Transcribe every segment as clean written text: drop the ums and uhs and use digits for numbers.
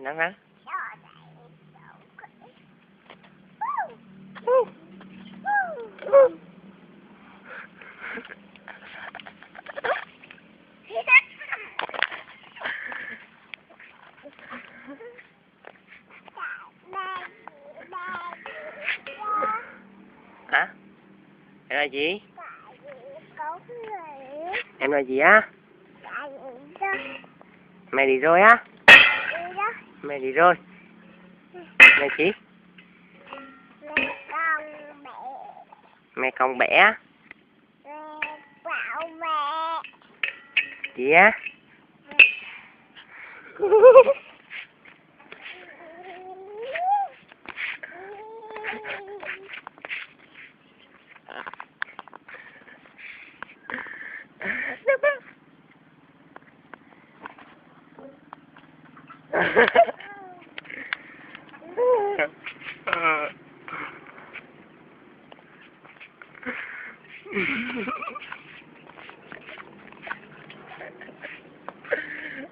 Nắng nắng. Hả? Em là gì? Em là gì á? Mẹ đi rồi á? Mẹ đi rồi. Mẹ gì? Mẹ con bé á? Gì á?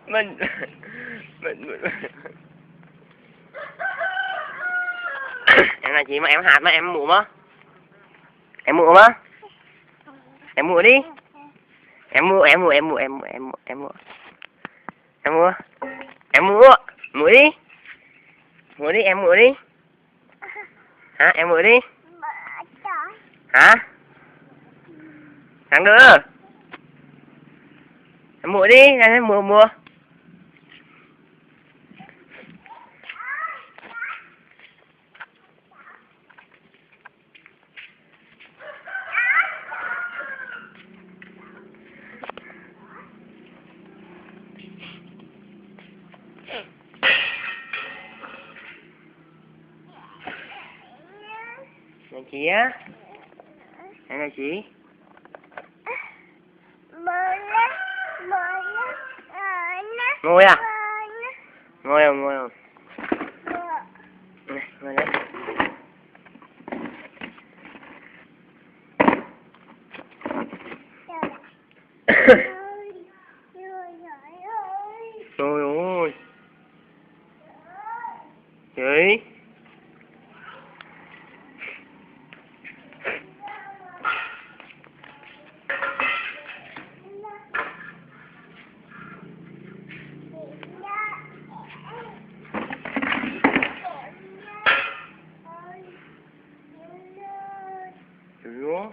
mình em là gì mà em hạt mà em mua mà em mua mà em mua đi em mua em mua em mua em mua em mua em mua em mua em mua mua đi mua đi em mua đi hả em mua đi hả thằng đưa em mua đi em mua mua là chị á em là chị ngồi à ngồi không ngồi không này ngồi đây trời ơi chị Ủa?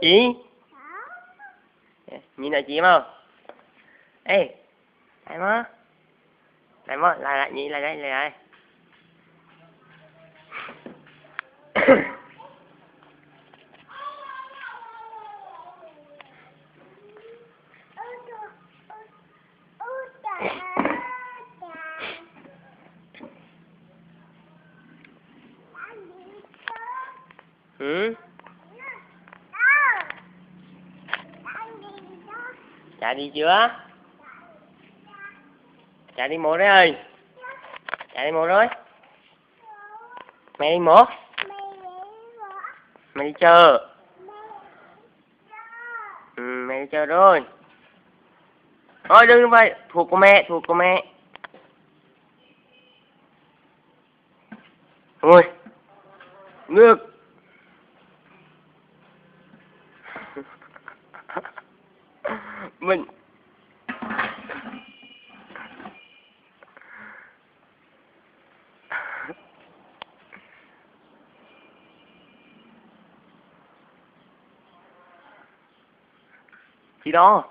Chị nhìn lại chị mà ê lại mà lại nhị lại đây lại ừ chạy đi chưa chạy đi một đấy ơi chạy đi một rồi mày đi một mày đi chờ ừ mày đi chờ rồi thôi đừng như vậy thuộc của mẹ ôi ngược mình chị đó